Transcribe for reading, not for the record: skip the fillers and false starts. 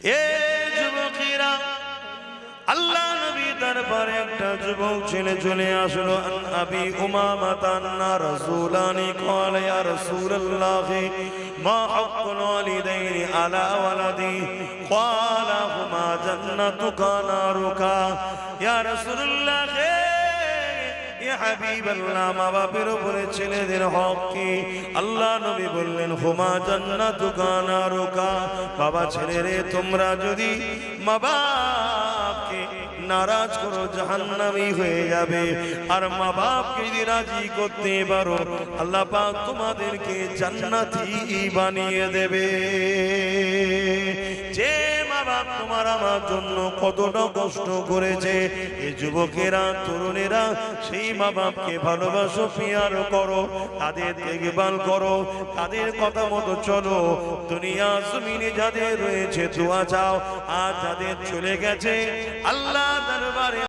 এ যুবকেরা, আল্লাহ নবী দরবারে একটা যুবক ছেলে চলে আসলো। আন আবি উমামা আন্না রাসূলানি ক্বালা ইয়া রাসূলুল্লাহ মা হাক্কুল ওয়ালিদাইনি আলা ওয়ালাদি ক্বালা হুমা জান্নাতুকা নারুকা। ইয়া রাসূলুল্লাহ, ইয়া হাবিবাল্লাহ, মা বাবার উপরে ছেলেদের হক কি? আল্লাহ নবী বললেন হুমা জান্নাতুকা নারুকা। বাবা ছেলেরে, তোমরা যদি মা বাপকে নারাজ করো জাহান্নামী হয়ে যাবে, আর মা বাপকে যদি রাজি করতে পারো আল্লাহ পাক তোমাদেরকে জান্নাতি বানিয়ে দেবে। যে মা বাপ তোমার আমার জন্য কতটা কষ্ট করেছে, এই যুবকেরা তরুণেরা সেই মা বাপকে ভালোবাসো, পিয়ার করো, তাদের দেখভাল করো, তাদের কথা মতো চলো। দুনিয়া জমিনে যাদের রয়েছে দোয়া চাও, আর যাদের চলে গেছে আল্লাহ দরবারে